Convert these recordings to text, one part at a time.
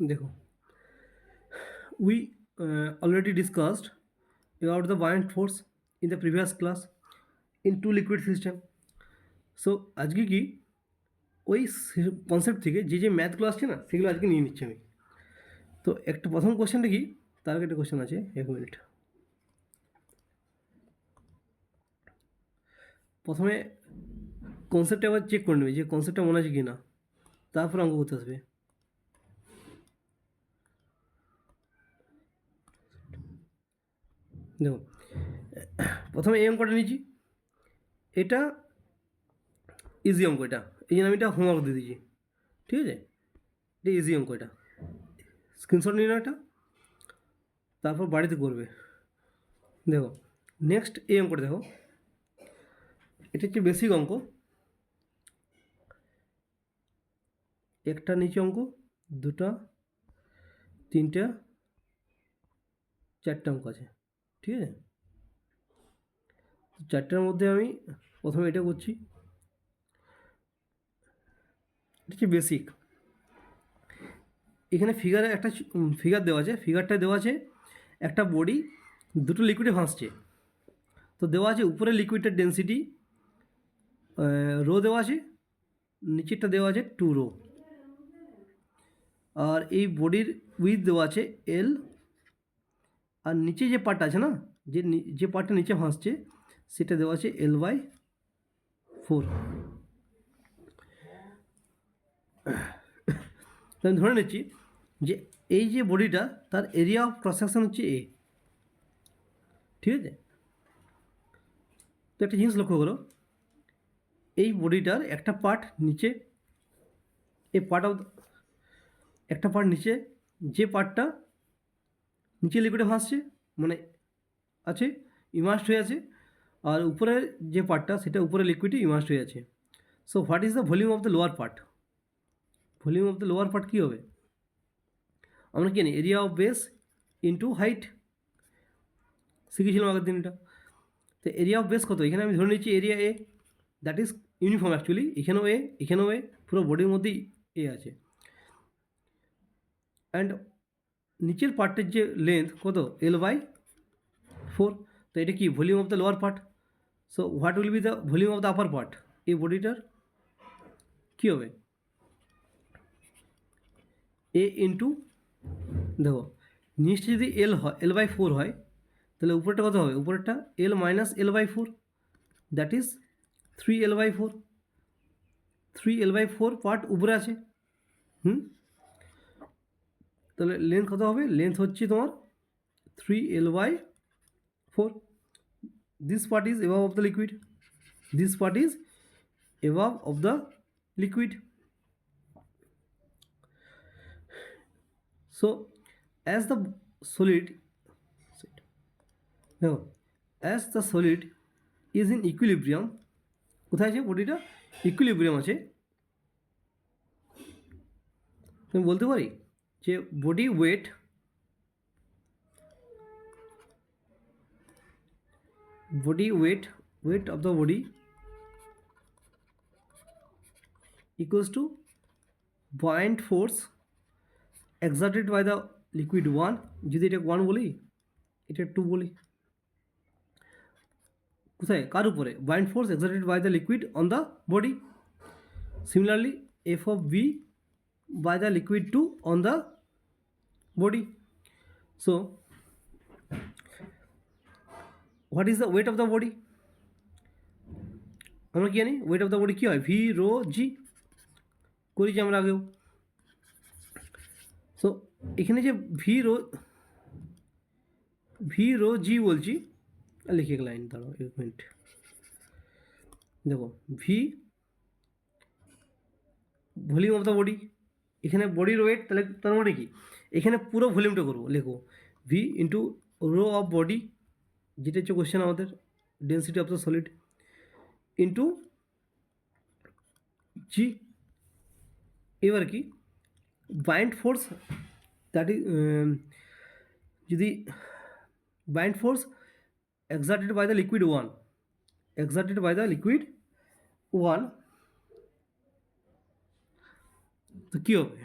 देखो, we already discussed about the buoyant force in the previous class in two liquid system. So আজকে কি ওই concept থেকে যে ম্যাথগুলো আসছে না সেগুলো আজকে নিয়ে নিচ্ছি আমি। তো একটা প্রথম কোশ্চেনটা কি, তার আগে একটা কোশ্চেন আছে, এক মিনিট। প্রথমে কনসেপ্টটা আবার চেক করে নেবে যে কনসেপ্টটা মনে আছে কি না, তারপর অঙ্ক করতে আসবে। দেখো, প্রথমে এই অঙ্কটা নিয়েছি, এটা ইজি অঙ্ক, এটা এই জন্য আমি এটা হোমওয়ার্ক দিয়ে দিয়েছি, ঠিক আছে? এটা ইজি অঙ্ক, এটা স্ক্রিনশট নিয়ে নাও এটা, তারপর বাড়িতে করবে। দেখো নেক্সট এই অঙ্কটা দেখো, এটা হচ্ছে বেসিক অঙ্ক, একটা নিচে অঙ্ক, দুটা, তিনটা, চারটে অঙ্ক আছে, ঠিক আছে? চারটার মধ্যে আমি প্রথমে এটা করছি, এটা হচ্ছে বেসিক। এখানে ফিগারে একটা ফিগার দেওয়া আছে, ফিগারটা দেওয়া আছে একটা বডি দুটো লিকুইডে ভাসছে। তো দেওয়া আছে উপরে লিকুইডের ডেন্সিটি রো দেওয়া আছে, নিচেরটা দেওয়া আছে 2 রো, আর এই বডির উইথ দেওয়া আছে এল, আর নিচে যে পার্টটা আছে না, যে পার্টটা নিচে ভাসছে সেটা দেওয়া আছে L/4। আমি ধরে নিচ্ছি যে এই যে বডিটা তার এরিয়া অফ ক্রস সেকশন হচ্ছে A, ঠিক আছে? তো একটা জিনিস লক্ষ্য করো, এই বডিটার একটা পার্ট নিচে, এই পার্ট অফ একটা পার্ট নিচে, যে পার্টটা নিচে লিকুইডে ভাসছে মানে আছে, ইমার্সড হয়ে আছে, আর উপরের যে পার্টটা সেটা উপরে লিকুইডে ইমার্সড হয়ে আছে। So what is the volume of the lower part? Volume of the lower part কী হবে? আমরা কি জানি area of base into height, শিখেছিলাম আগের দিন এটা। তো এরিয়া অফ বেস কত? এখানে আমি ধরে নিচ্ছি area A, that is uniform actually, এখানেও এ এখানেও এ, পুরো বডির মধ্যেই এ আছে। অ্যান্ড নিচের পার্টের যে লেন্থ কত? L/4। তো এটা কি volume of the lower part. So what will be the volume of the upper part? এই বডিটার কী হবে? এ ইন্টু, দেখো নিচটা যদি এল হয়, L/4 হয়, তাহলে উপরেরটা কত হবে? উপরেরটা L - L/4, that is 3L/4। 3L/4 part উপরে আছে, তাহলে লেন্থ কত হবে? লেন্থ হচ্ছে তোমার 3L/4। This part is above of the liquid, this part is above of the liquid. So as the solid, দেখো as the solid is in equilibrium, কোথায় আছে বডিটা? ইকুইলিব্রিয়াম আছে। আমি বলতে পারি যে body weight weight of the body equals to buoyant force exerted by the liquid 1, যদি এটা 1 বলি, এটা 2 বলি, কোথায় কার উপরে? buoyant force exerted by the liquid on the body. Similarly F of B by the liquid 2 on the body. So what is the weight of the body? আমরা কি জানি ওয়েট অফ দ্য বডি কী হয়? V rho জি, করেছি আমরা আগেও। So এখানে যে ভি রো জি বলছি, লিখে এক লাইন, দাঁড়াও এক মিনিট। দেখো V volume of the body, এখানে বডির ওয়েট, তাহলে তার মানে কি এখানে পুরো ভলিউমটা করবো, লেখো V into rho of body, যেটা হচ্ছে কোশ্চেন আমাদের, density of the solid, into g. এবার কি বাইন্ড ফোর্স, দ্যাট ইজ যদি buoyant force exerted by the liquid 1, exerted by the liquid 1, তো কী হবে?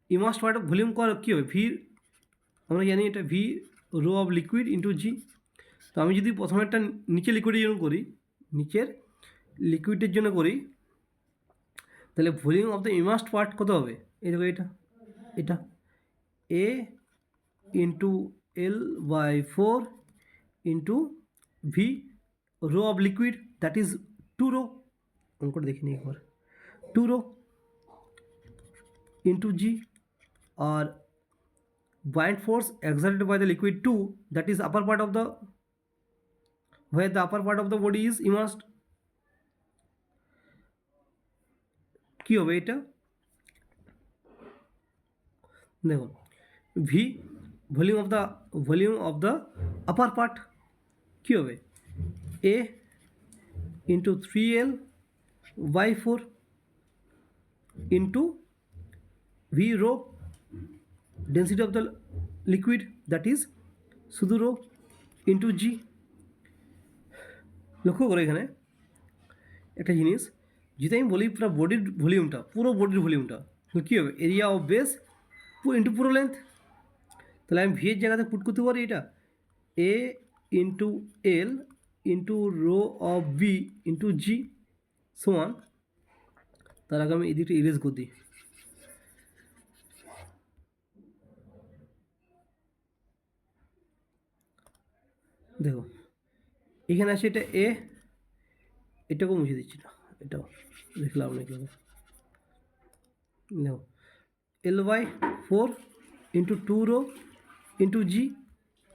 ইমাস্ট পার্ট অফ ভলিউম কী হবে, ভি আমরা জানি এটা V rho of liquid into g. তো আমি যদি প্রথমে একটা নিচে লিকুইডের জন্য করি, নিচের লিকুইডের জন্য করি, তাহলে volume of the immersed part কত হবে, এই দেখো এটা এটা A into L by 4 into V rho of liquid, that is 2 rho, অঙ্কটা দেখে নিই একবার, 2 রো ইন্টু জি, আর buoyant force exerted by the liquid 2, that is upper part of the, where the upper part of the body is immersed, কি হবে এটা, দেখো V volume of the upper part কী হবে, A into 3L by 4 into V rho density of the liquid, that is শুধু rho into g. লক্ষ্য করো এখানে একটা জিনিস, যদি আমি বলি পুরো বডির ভলিউমটা কী হবে, এরিয়া অফ বেস ইন্টু পুরো লেন্থ, তাহলে আমি ভি এর জায়গাতে পুট করতে পারি এটা A into L into rho of b into g সমান, তার আগে আমি এদিকটা ইরেজ করে দিই, দেখো এখানে আছে এটা এ, এটাকেও মুছে দিচ্ছি না, এটাও দেখলাম না কীভাবে, দেখো L by 4 into 2 rho into G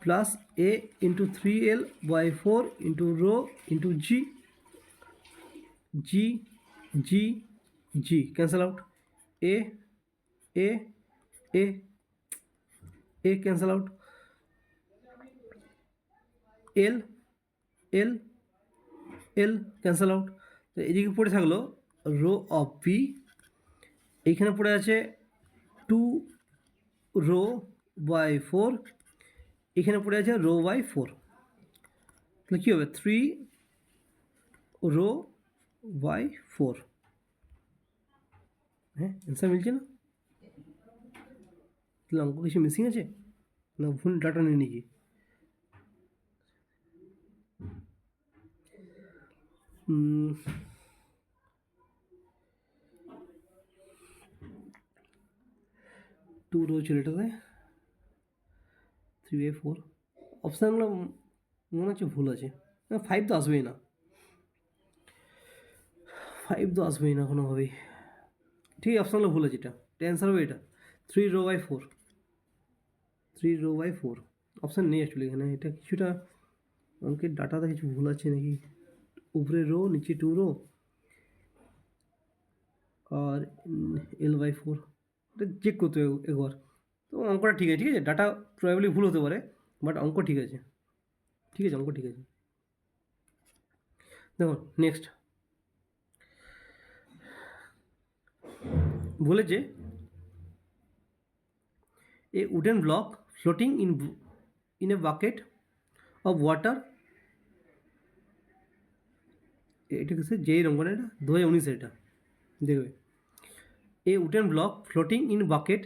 plus A into 3L by 4 into rho into G, G G G cancel out, A A A A cancel out, L L L cancel out, তো এদিকে পড়ে থাকলো rho of B, এইখানে পড়ে আছে 2 rho by 4, এখানে পড়ে আছে রো বাই 4, তাহলে কী হবে 3 রো বাই 4, হ্যাঁ অ্যান্সার মিলছে না, তাহলে অঙ্ক কিছু মিসিং আছে না ভুল ডাটা নিয়ে নিয়েছি, টু রো ছিল এটাতে, 3/4, অপশানগুলো মনে হচ্ছে ভুল আছে, 5 তো আসবেই না, 5 তো আসবেই না কোনোভাবেই, ঠিক আছে অপশানগুলো ভুল আছে, এটা অ্যান্সার হবে এটা 3 rho by 4, 3 rho by 4 option নেই অ্যাকচুয়ালি এখানে, এটা কিছুটা অঙ্কের ডাটাতে কিছু ভুল আছে নাকি, উপরে রো নিচে 2 রো আর এল বাই 4, এটা চেক করতে হবে একবার, তো অঙ্কটা ঠিক আছে, ঠিক আছে ডাটা প্রবাবলি ভুল হতে পারে, বাট অঙ্ক ঠিক আছে, ঠিক আছে অঙ্ক ঠিক আছে। দেখো নেক্সট বলেছে a wooden block floating in a bucket of water, এটা কিসে যেই রঙ না, এটা 2019 এটা দেখবে, a wooden block floating in bucket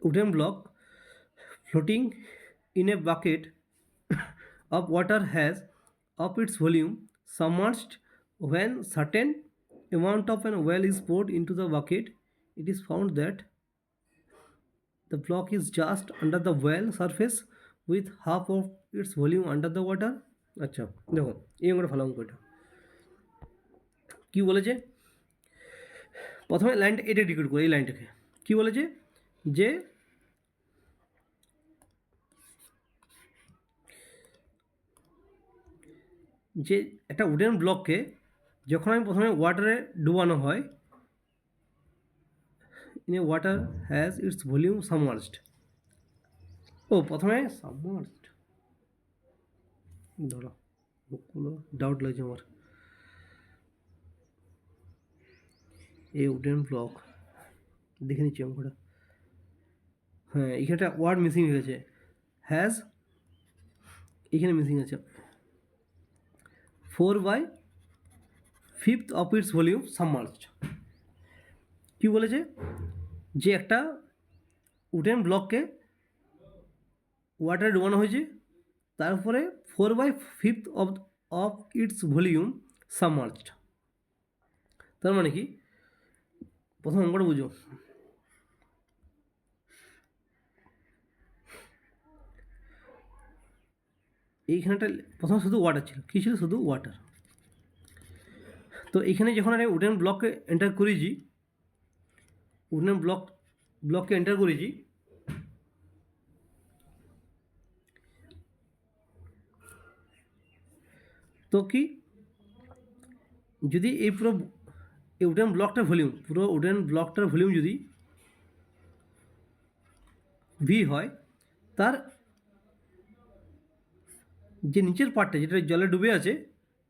wooden block floating in a bucket of water has of its volume submerged. When certain amount of an oil is poured into the bucket, it is found that the block is just under the well surface with half of its volume under the water. আচ্ছা দেখো এই অঙ্কটা ভালো অঙ্ক, এটা কী বলেছে, প্রথমে লাইনটা এটা ডিকোড করে, এই লাইনটাকে কী বলেছে যে যে একটা উডেন ব্লককে যখন আমি প্রথমে ওয়াটারে ডুবানো হয়, in a water has its volume submerged, ও প্রথমে সাবমার্জড, ধরো কোনো ডাউট লাগছে আমার, এই উডেন ব্লক দেখে নিচ্ছি অঙ্কটা, হ্যাঁ এখানটা ওয়ার্ড মিসিং হয়ে গেছে, হ্যাজ এখানে মিসিং আছে, 4/5 অফ ইটস ভলিউম সাবমার্জড। কী বলেছে যে একটা উডেন ব্লককে ওয়াটারে ডুবানো হয়েছে, তারপরে 4/5 অফ ইটস ভলিউম সাবমার্জড। তার মানে কি, প্রথম অঙ্কটা বুঝো। এইখানটা প্রথম শুধু ওয়াটার ছিল, কী ছিল, শুধু ওয়াটার। তো এখানে যখন আমি উডেন ব্লককে এন্টার করেছি, উডেন ব্লককে এন্টার করেছি, তো কি যদি এই পুরো এই উডেন ব্লকটার ভলিউম যদি ভি হয়, তার যে নিচের পার্টটা যেটা জলে ডুবে আছে,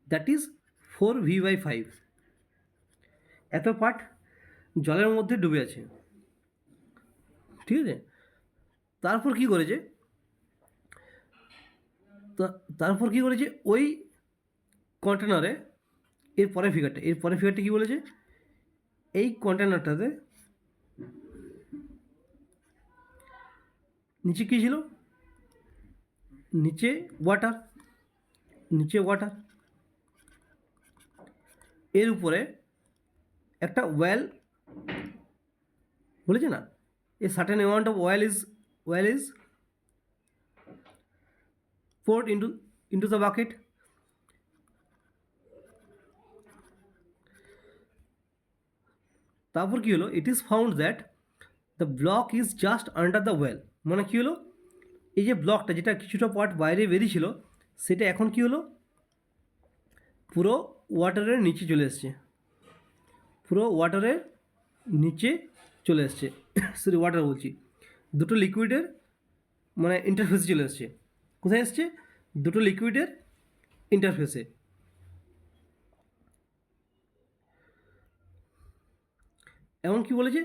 দ্যাট ইজ 4v/5। এত পার্ট জলের মধ্যে ডুবে আছে, ঠিক আছে। তারপর কি করেছে, ওই কন্টেনারে এর পরের ফিগারটা কি বলেছে, এই কন্টেনারটাতে নিচে কী ছিল, নিচে ওয়াটার, এর উপরে একটা ওয়েল বলেছে না, a certain amount of well is poured into the bucket। তারপর কী হলো, it is found that the block is just under the well. মানে কী হলো, এই যে ব্লকটা যেটা কিছুটা পার্ট বাইরে বেরিয়েছিল, সেটা এখন কী হলো, পুরো ওয়াটারের নিচে চলে এসছে, সরি ওয়াটার বলছি, দুটো লিকুইডের মানে ইন্টারফেসে চলে এসছে। কোথায় এসছে, দুটো লিকুইডের ইন্টারফেসে। এমন কি বলেছে,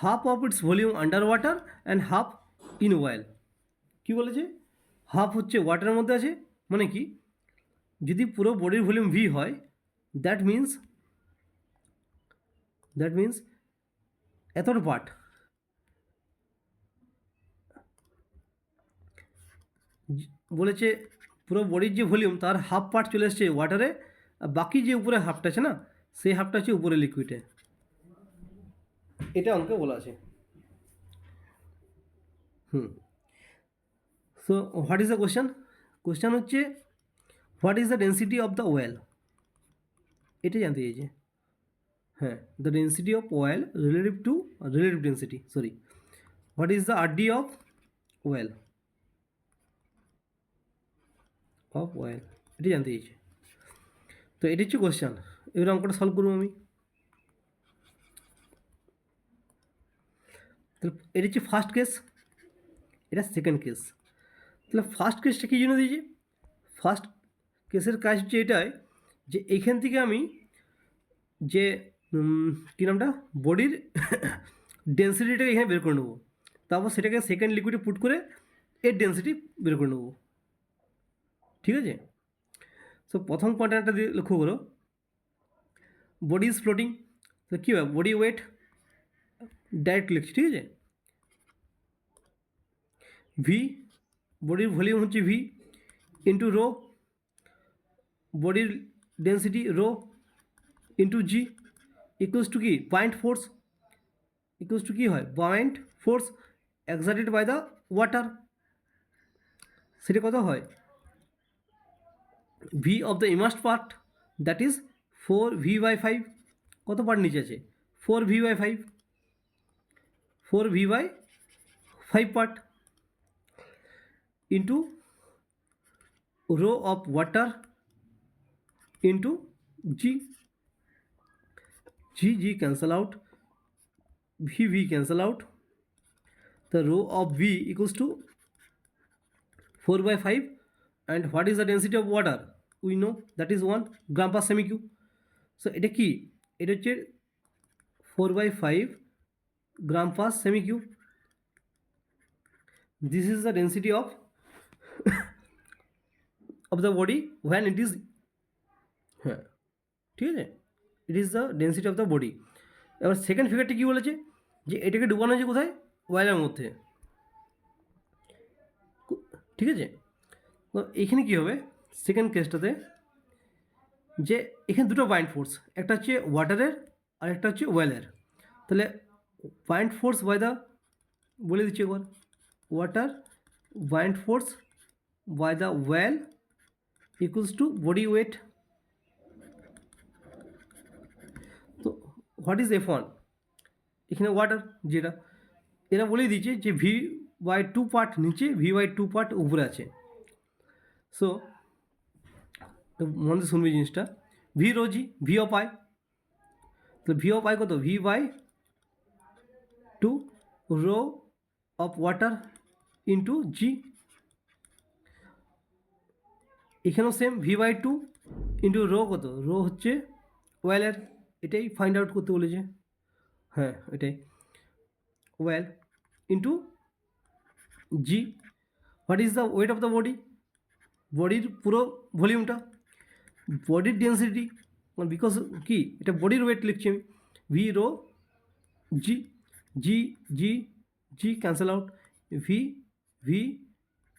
half of its volume under water and half in oil. কী বলেছে, হাফ হচ্ছে ওয়াটারের মধ্যে আছে, মানে কি, যদি পুরো বডির ভলিউম ভি হয়, দ্যাট মিন্স এতটা পার্ট বলেছে, পুরো বডির যে ভলিউম তার হাফ পার্ট চলে এসছে ওয়াটারে, আর বাকি যে উপরে হাফটা আছে না, সেই হাফটা হচ্ছে উপরে লিকুইডে। এটা অঙ্কে বলা আছে। So what is the question হচ্ছে what is the density of the oil, এটা জানতে চাইছে। হ্যাঁ, the density of oil relative density, sorry, what is the RD of oil, এটা জানতে চাইছে। তো এটা হচ্ছে কোয়েশ্চেন। এবার অঙ্কটা সলভ করবো আমি। তাহলে এটা হচ্ছে ফার্স্ট কেস, এটা সেকেন্ড কেস। তাহলে ফার্স্ট কেসটা কী জন্য দিয়েছি, ফার্স্ট কেসের কাজ হচ্ছে এটাই যে এইখান থেকে আমি যে কী নামটা, বডির ডেন্সিটিটাকে এখানে বের করে নেবো, তারপর সেটাকে সেকেন্ড লিকুইডে পুট করে এর ডেন্সিটি বের করে নেবো, ঠিক আছে। সো প্রথম কন্টেনারটা দিয়ে লক্ষ্য করো, বডি ইজ ফ্লোটিং, তো কী হবে, বডি ওয়েট ডাইরেক্ট লিখছি, ঠিক আছে। ভি, বডির ভলিউম হচ্ছে ভি, ইন্টু রো, বডির density rho, into G, equals to কি, পয়েন্ট ফোর্স, ইকুয়ালস টু কী হয়, point force exerted by the water, সেটা কত হয়, V of the immersed part, that is 4v/5। কত পার্ট নিচে আছে, 4v/5, 4v/5 part, into rho of water into G, G cancel out, v cancel out, the rho of v equals to 4/5, and what is the density of water, we know that is 1 gram per semi cube। so এটা কি, এটা হচ্ছে 4/5 gram per semi cube, this is the density of the body when it is হ্যাঁ, ঠিক আছে, it is the density of the body. এবার second ফিগারটি কী বলেছে, যে এটাকে ডুবানো হয়েছে কোথায়, ওয়েলের মধ্যে, ঠিক আছে। তো এখানে কী হবে সেকেন্ড কেসটাতে, যে এখানে দুটো বাইন্ড ফোর্স, একটা হচ্ছে ওয়াটারের আর একটা হচ্ছে ওয়েলের। তাহলে বাইন্ড ফোর্স বাই দ্য, বলে দিচ্ছি একবার, water bind force by the well equals to body weight. তো হোয়াট ইজ F1, এখানে ওয়াটার যেটা, এরা বলেই দিয়েছে যে V/2 পার্ট নিচে, V/2 পার্ট উপরে আছে। সো মনে শুনবি জিনিসটা, V rho g V of I, তো ভি অফ আই কত, V/2 rho of water into g. এখানেও সেম V/2 ইন্টু রো কত, রো হচ্ছে ওয়েলের, এটাই ফাইন্ড আউট করতে বলেছে। হ্যাঁ এটাই, oil into g. What is the weight of the body, বডির পুরো ভলিউমটা, বডির ডেন্সিটি, বিকজ কি এটা বডির ওয়েট লিখছি আমি, V rho G, G G G cancel out, V V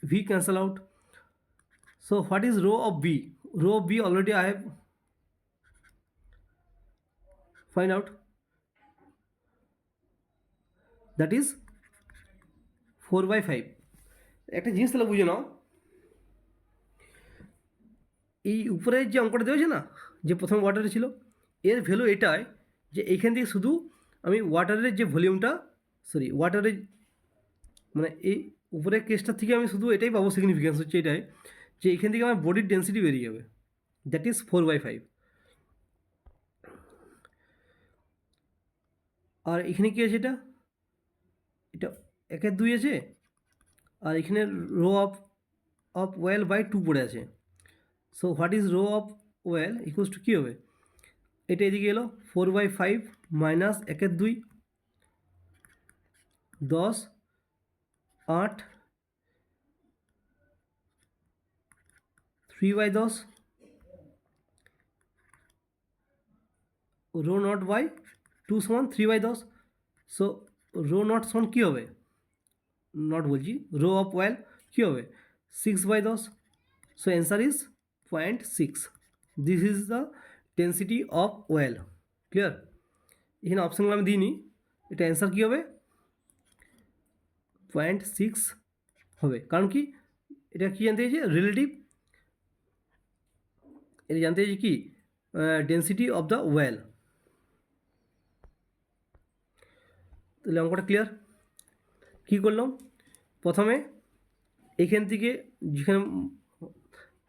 V cancel out. So what is rho of B? Rho of B already I have find out, that is 4/5। একটা জিনিস তাহলে বুঝে নাও, এই উপরে যে অঙ্কটা দেওয়া আছে না, যে প্রথম ওয়াটারে ছিল, এর ভ্যালু এটাই, যে এইখান থেকে শুধু আমি ওয়াটারের যে ভলিউমটা, সরি ওয়াটারের মানে এই উপরের কেসটার থেকে আমি শুধু এটাই পাবো, সিগনিফিকেন্স হচ্ছে এটাই, যে এইখান থেকে আমার বডির ডেন্সিটি বেরিয়ে যাবে, দ্যাট ইজ 4/5। আর এখানে কী আছে, এটা এটা 1/2 আছে, আর এখানে রো অফ ওয়েল বাই 2 পড়ে আছে। So what is rho of oil equals to কী হবে, এটা এদিকে এলো 4/5 মাইনাস 1/2, 10, 8, 3/10 রো নট বাই 2 সমান 3/10। সো রো নট সমান কী হবে, নট বলছি, রো অফ ওয়েল কী হবে 6/10। So answer is 0.6। This is the density of well. Clear, এখানে অপশানগুলো আমি দিইনি, এটা অ্যান্সার কী হবে 0.6 হবে, কারণ কি এটা কী জানতে চাইছে, রিলেটিভ, এটা জানতে চাইছে কি ডেন্সিটি অফ দ্য ওয়েল। তাহলে অঙ্কটা ক্লিয়ার। কী করলাম, প্রথমে এখান থেকে, যেখানে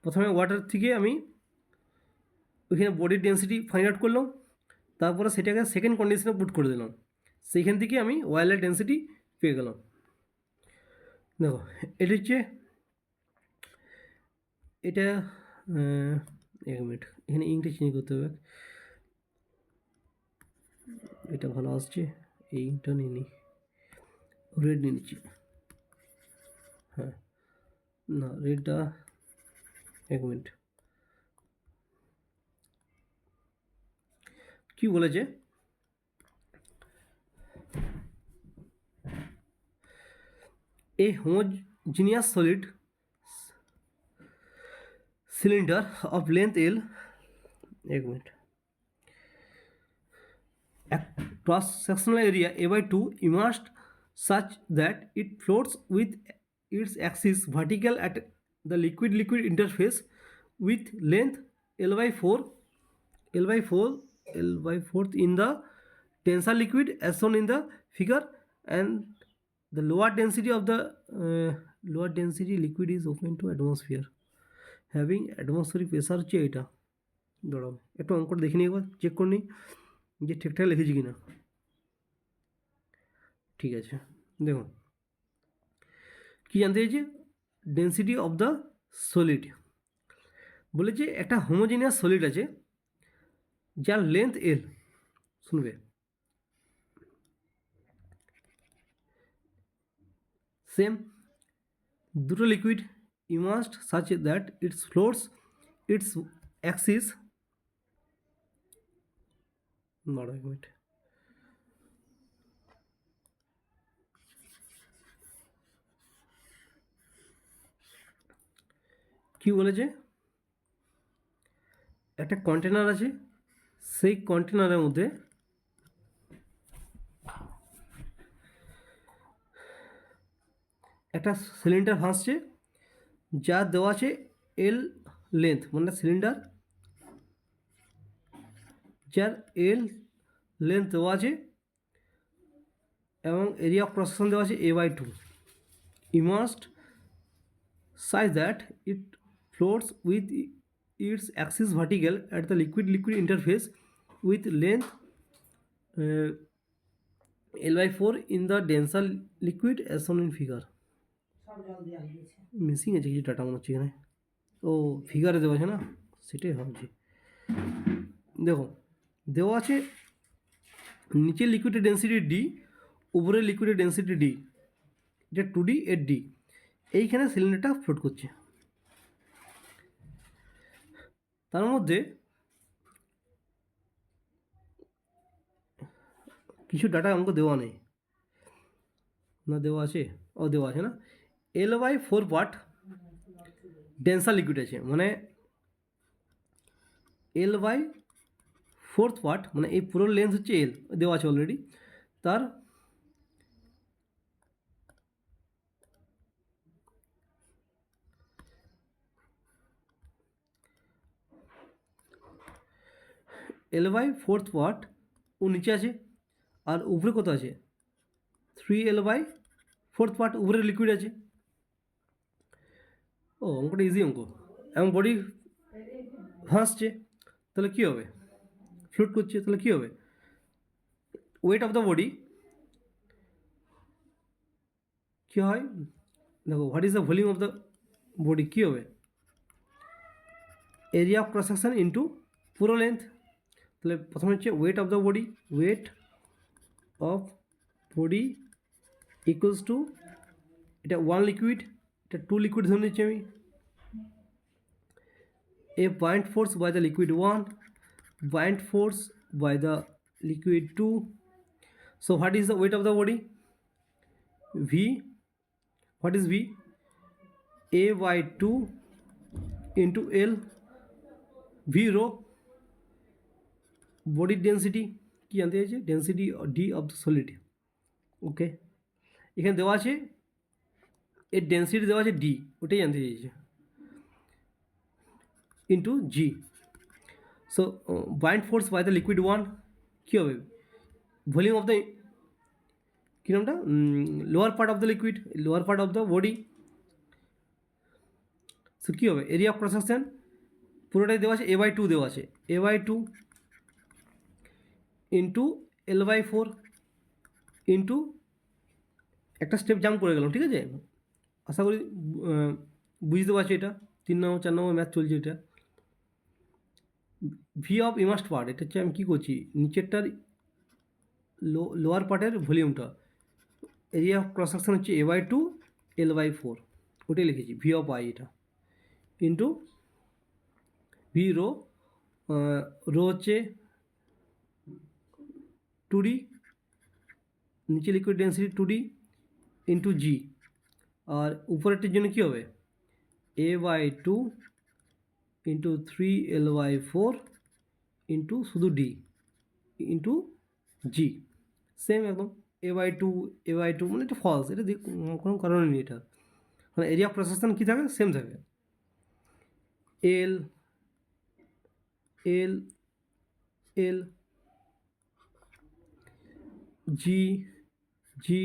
প্রথমে ওয়াটার থেকে আমি ওইখানে বডির ডেন্সিটি ফাইন্ড আউট করলাম, তারপরে সেটাকে সেকেন্ড কন্ডিশনে পুট করে দিলাম, সেইখান থেকে আমি ওয়েলের ডেন্সিটি পেয়ে গেলাম। দেখো এটা হচ্ছে, এটা 1 মিনিট, এখানে ইংটা চেঞ্জ করতে হবে, এটা ভালো আসছে, এই ইংটা নিয়ে নিই, রেড নিয়ে নিচ্ছি, হ্যাঁ না রেডটা, 1 মিনিট, কী বলেছে, a homogeneous solid cylinder of length L, 1 minute, cross sectional area A/2 immersed such that it floats with its axis vertical at the liquid interface with length L/4 in the tensile liquid as shown in the figure, and the lower density of the lower density liquid is open to atmosphere having atmospheric pressure হচ্ছে এটা। দাঁড়াও একটু অঙ্কটা দেখে নিই, একবার check করে নিই যে ঠিকঠাক লিখেছি কিনা। ঠিক আছে, দেখুন কী জানতে চাইছে, ডেন্সিটি অফ দ্য সলিড, বলেছে একটা হোমোজিনিয়াস সলিড আছে যার লেন্থ এল, শুনবে, সেম দুটো liquid immersed such that it floats its axis দাঁড়াও এক মিনিট। কি বলেছে, একটা কন্টেনার আছে, সেই কন্টেনারের মধ্যে একটা সিলিন্ডার ভাসছে, যা দেওয়া আছে এল লেন্থ, মানে সিলিন্ডার যার এল লেন্থ দেওয়া আছে এবং এরিয়া অফ ক্রস সেকশন দেওয়া আছে a/2. You must such that it floats with its axis vertical at the liquid interface with length L/4 in the denser liquid as shown in figure. Missing আছে কিছু data মনে হচ্ছে এখানে, ও ফিগারে দেওয়া আছে না, সেটাই ভাবছি। দেখো দেওয়া আছে নিচের লিকুইডের ডেন্সিটি ডি, উপরের লিকুইডের ডেন্সিটি ডি, এটা 2D এর ডি, এইখানে সিলিন্ডারটা ফ্লোট করছে। তার মধ্যে কিছু ডাটা আমাকে দেওয়া নেই, না দেওয়া আছে, ও দেওয়া আছে না, L/4 পার্ট ডেন্সার লিকুইড আছে, মানে L/4 পার্ট, মানে এই পুরো লেন্থ হচ্ছে এল, দেওয়া আছে অলরেডি, তার L/4 পার্ট ও নিচে আছে, আর উপরে কত আছে 3L/4 পার্ট উপরে লিকুইড আছে। ও অঙ্কটা ইজি অঙ্ক, এবং বডি ভাসছে, তাহলে কী হবে, ফ্লোট করছে, তাহলে কী হবে, ওয়েট অফ দ্য বডি কী হয়, দেখো what is the volume of the body, কী হবে area of cross section into পুরো লেন্থ। তাহলে প্রথমে হচ্ছে weight of the body, weight of body equals to, এটা 1 লিকুইড, এটা 2 লিকুইড ধরে নিচ্ছি আমি, a buoyant force by the liquid 1, buoyant force by the liquid 2. So what is the weight of the body, V, what is V, a/2 into L, V rho, body density কি জানতে চাইছে, density D of the solid. Okay, এখানে দেওয়া আছে এর density দেওয়া আছে D, ওটাই জানতে চাইছে, into g. So buoyant force by the liquid 1 কী হবে, ভলিউম অফ দ্য কী নামটা, lower part of the liquid, lower part of the body. So কী হবে এরিয়া অফ ক্রস সেকশন পুরোটাই দেওয়া আছে a/2 দেওয়া আছে, a/2 ইন্টু L/4 ইন্টু, একটা স্টেপ জাম্প করে গেলাম, ঠিক আছে, আশা করি বুঝতে পারছি, এটা 3 নম্বর 4 নম্বর ম্যাথ চলছে এটা। ভি অফ ইমাস্ট পার্ট, এটা হচ্ছে আমি কী করছি, নিচেরটার লোয়ার পার্টের ভলিউমটা, এরিয়া অফ ক্রস সেকশন হচ্ছে a/2 L/4, ওটাই লিখেছি, ভি অফ আই এটা, ইন্টু ভি রো, রো হচ্ছে 2D, নিচে liquid density 2D into g, আর উপরেরটির জন্য কী হবে a/2 ইন্টু 3L/4 ইন্টু শুধু ডি ইন্টু জি, সেম একদম a/2 মানে এটা ফলস, এটা কোনো কারণে নেই, এটা মানে এরিয়া অফ ক্রস সেকশন কী থাকে, সেম থাকে, L L L g G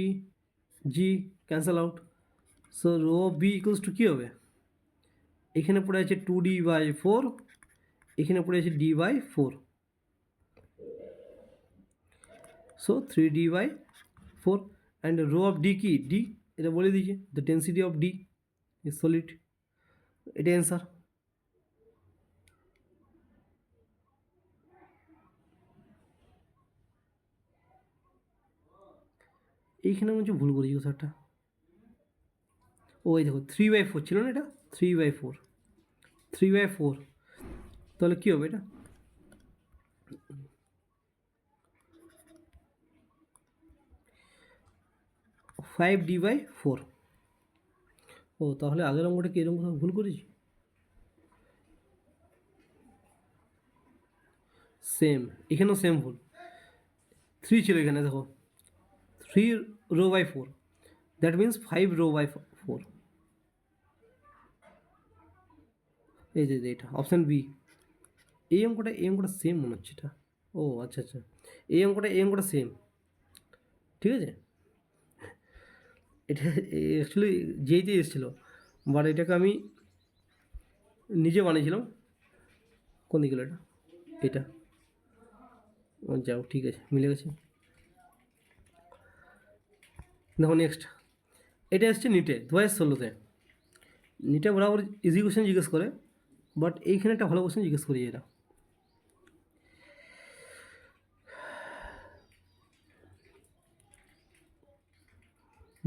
G cancel out. So rho b equals to কী হবে, এখানে পড়ে আছে 2D/4, এখানে পড়ে আছে D/4, so 3D/4, and rho of D কি, ডি এটা বলে দিয়েছে, the density of D is solid, এটা অ্যান্সার। এইখানে মনে হচ্ছে ভুল করেছি কোথাও একটা, ও এই দেখো 3/4 ছিল না, এটা 3/4, 3/4, তাহলে কী হবে এটা, 5d/4। ও তাহলে আগের অঙ্কটা কি এরকম কোথাও ভুল করেছি? সেম, এখানেও সেম ভুল। 3 ছিল এখানে, দেখো 3 row/4, দ্যাট মিন্স 5 row/4। এই যে এটা অপশান বি। এই অঙ্কটা সেম মনে হচ্ছে এটা। ও আচ্ছা আচ্ছা, এই অঙ্কটা সেম, ঠিক আছে। এটা অ্যাকচুয়ালি যেইতেই এসেছিলো, বাট এটাকে আমি নিজে বানিয়েছিলাম। কোন দিকে গেলো এটা? এটা যাও, ঠিক আছে, মিলে গেছে। দেখো নেক্সট, এটা এসছে নিটে 2016-তে। নিটে বরাবর ইজি কোশ্চেন জিজ্ঞেস করে, বাট এইখানে একটা ভালো কোশ্চেন জিজ্ঞেস করি এরা।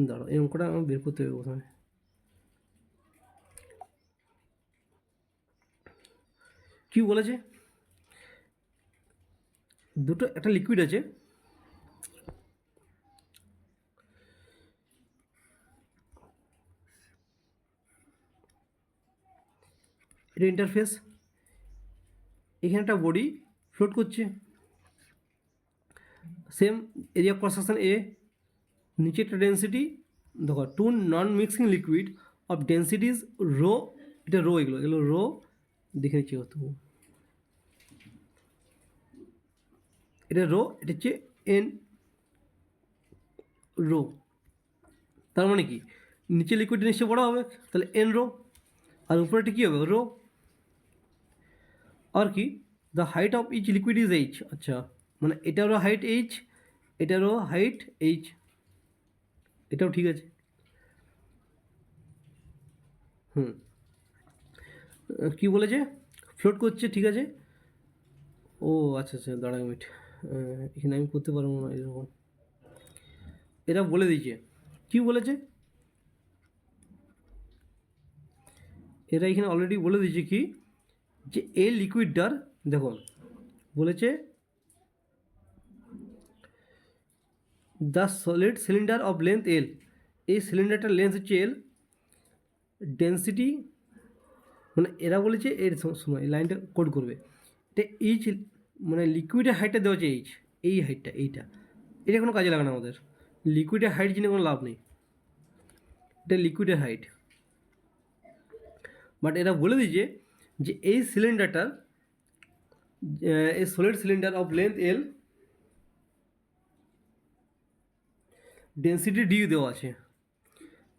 দাঁড়ো, এই অঙ্কটা আমার বের করতে হবে প্রথমে। কি বলেছে, দুটো একটা লিকুইড আছে, এটা ইন্টারফেস, এখানে একটা বডি ফ্লোট করছে, সেম এরিয়া ক্রস সেকশন এ, নিচে একটা ডেন্সিটি। দেখো two non mixing liquid of densities rho, এটা রো, এগুলো রো, দেখে নিচ্ছি কত। এটা রো, এটা হচ্ছে এন রো। তার মানে কি, নিচে লিকুইডটা নিশ্চয়ই বড় হবে, তাহলে এন রো, আর উপরেটা কী হবে, রো। আর কি, the height of each liquid is h. আচ্ছা, মানে এটারও হাইট এইচ, এটারও হাইট এইচ, এটাও ঠিক আছে। কী বলেছে, ফ্লোট করছে, ঠিক আছে। ও আচ্ছা আচ্ছা, দাঁড়া মিনিট, এখানে আমি করতে পারবো না এরকম। এরা বলে দিয়েছে, কি বলেছে, এরা এখানে অলরেডি বলে দিয়েছে কি, যে এই লিকুইডটার, দেখো বলেছে the solid cylinder of length এল, এই সিলিন্ডারটার লেন্থ হচ্ছে এল, ডেন্সিটি, মানে এরা বলেছে এর সময় এই লাইনটা কোড করবে, এটা এইচ, মানে লিকুইডের হাইটটা দেওয়া হচ্ছে এইচ, এই হাইটটা, এটা কোনো কাজে লাগে না আমাদের, লিকুইডের হাইট জেনে কোনো লাভ নেই, এটা লিকুইডের হাইট। বাট এরা বলে দিয়েছে যে এই সিলিন্ডারটার, এই solid cylinder of length L, density D দেওয়া আছে,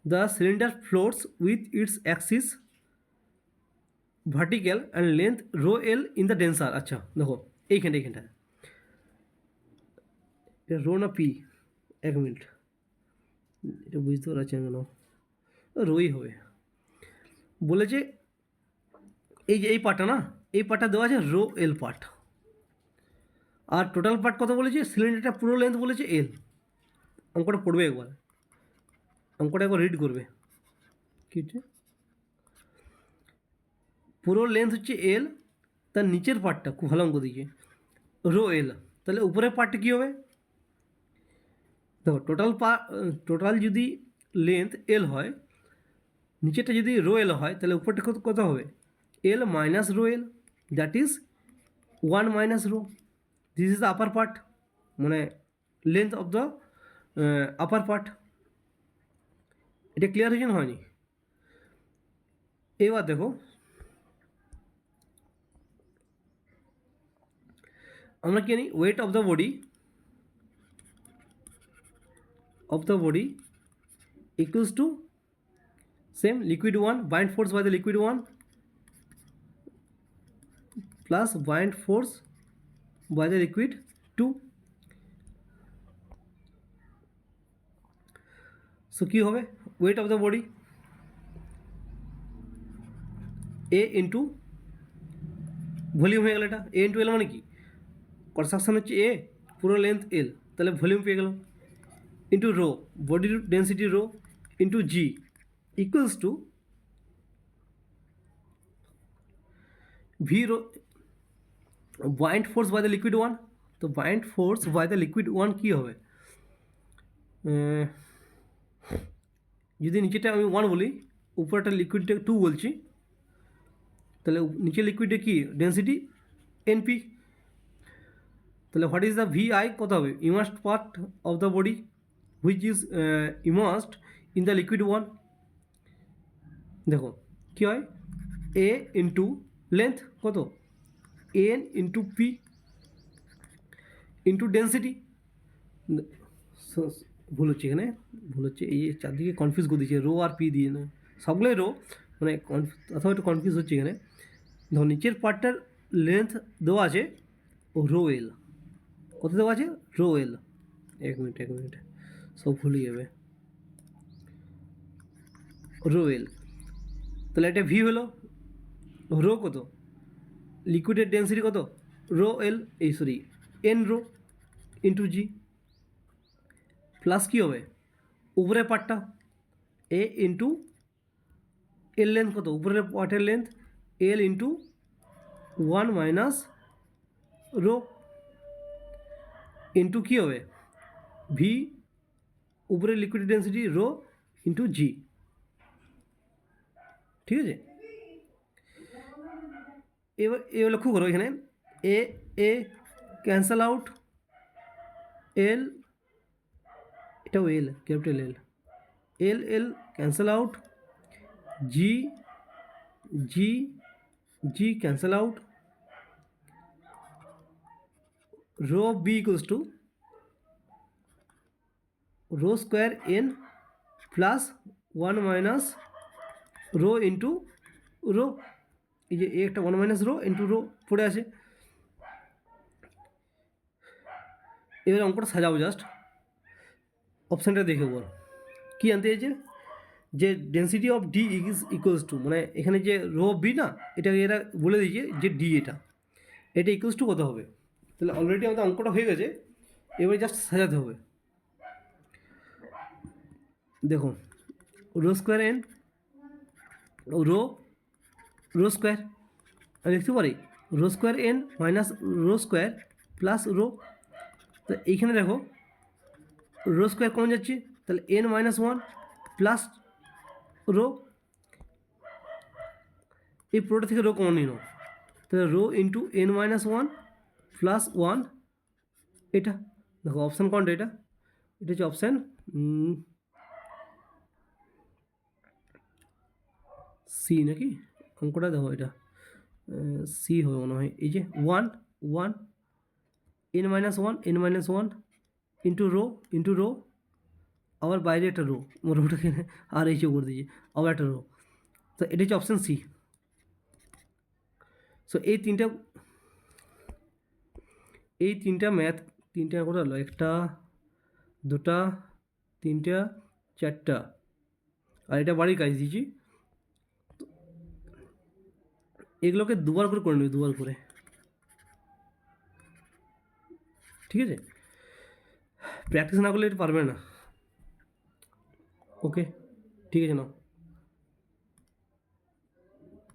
the cylinder floats with its axis vertical and length rho L in the denser. আচ্ছা দেখো এইখানটা, এটা রো না পি, 1 মিনিট, এটা বুঝতে পারছি কেন, রোই হবে। বলেছে এই যে এই পার্টটা না, এই পার্টটা দেওয়া আছে রো এল পার্ট, আর টোটাল পার্ট কত বলেছে, সিলিন্ডারটা পুরো লেন্থ বলেছে এল। অঙ্কটা পড়বে একবার, অঙ্কটা একবার রিড করবে। কী হচ্ছে, পুরো লেন্থ হচ্ছে এল, তার নিচের পার্টটা খুব ভালো অঙ্ক দিয়েছে রো এল, তাহলে উপরের পার্টটা কী হবে, দেখো টোটাল যদি লেন্থ এল হয়, নিচেরটা যদি রো এল হয়, তাহলে উপরটা কত হবে, L minus rho L, that is 1 minus rho, this is the upper part, মানে length of the upper part. এটা ক্লিয়ার হয়েছে না হয়নি? এবার দেখো, আমরা কি জানি, weight of the body equals to same liquid 1 bind force by the liquid 1 plus bind force by the liquid 2. So কি হবে, weight of the body a into volume হয়ে গেল, এটা a into l মানে কি, ক্রস সেকশন হচ্ছে a, পুরো length l, তাহলে ভলিউম পেয়ে গেল, ইন্টু রো, বডির density rho, into G equals to v rho, buoyant force by the liquid 1, তো buoyant force by the liquid 1 কী হবে, যদি নিচেটা আমি 1 বলি, উপরেটা লিকুইডটা 2 বলছি, তাহলে নিচে লিকুইডে কি ডেন্সিটি এনপি। তাহলে হোয়াট ইজ দ্য ভিআই কত হবে? Immersed part of the body which is immersed in the liquid 1। দেখো কী হয়, এ ইন্টু লেন্থ কত, N into P into density. ভুল হচ্ছে এখানে, ভুল হচ্ছে, এই চারদিকে কনফিউজ করে দিচ্ছে, রো আর পি দিয়ে না, সবগুলোই রো, মানে অথবা একটু কনফিউজ হচ্ছে এখানে। দেখো নিচের পার্টটার লেন্থ দেওয়া আছে রো এল, কত দেওয়া আছে? Rho l. এক মিনিট সব ভুলে যাবে, রো এল। তাহলে এটা ভি হলো, রো কত, লিকুইডের ডেন্সিটি কত, রো এল, এই sorry N rho into G, plus কী হবে উপরের পার্টটা এ ইন্টু এল লেন্থ কত, উপরের পার্টের length L into 1 minus rho into কী হবে ভি, উপরের liquid density rho into g. ঠিক আছে, এবার লক্ষ্য করো এখানে এ এ ক্যান্সেল আউট, এল, এটাও L, capital L, L L cancel out, g G G cancel out, rho b equals to rho square n plus 1 minus rho into rho, এই যে একটা 1 মাইনাস রো ইন্টু রো পড়ে আছে। এবার অঙ্কটা সাজাবো, just অপশানটা দেখে বল কী আনতে চাইছে, যে density of D is equals to, মানে এখানে যে রো বি না, এটাকে এরা বলে দিয়েছে যে ডি, এটা ইকুয়ালস টু কত হবে। তাহলে অলরেডি আমাদের অঙ্কটা হয়ে গেছে, এবারে জাস্ট সাজাতে হবে। দেখো rho square n, rho rho square আমি লিখতে পারি rho square n minus rho square plus rho. তো এইখানে দেখো রো স্কোয়ার কমন যাচ্ছে, তাহলে এন মাইনাস 1 প্লাস রো, এই পুরোটা থেকে রো কমন নিয়ে নাও, তাহলে rho into n minus 1 plus 1, এটা দেখো অপশান কোনটা, এটা হচ্ছে অপশান সি নাকি, অঙ্কটা দেখো এটা সি হবে মনে হয়, এই যে 1 1 এন মাইনাস 1 ইন্টু রো, আবার বাইরে একটা রো, রোটাকে আর এইচও করে দিয়েছে, আবার একটা রো, তো এটা হচ্ছে অপশান সি। সো এই তিনটা ম্যাথ, তিনটা করে হলো, একটা দুটা তিনটা চারটা, আর এটা বাড়ির কাজ দিয়েছি, এগুলোকে দুবার করে নেবে, দুবার করে, ঠিক আছে, প্র্যাকটিস না করলে এটা পারবে না। ওকে ঠিক আছে নাও।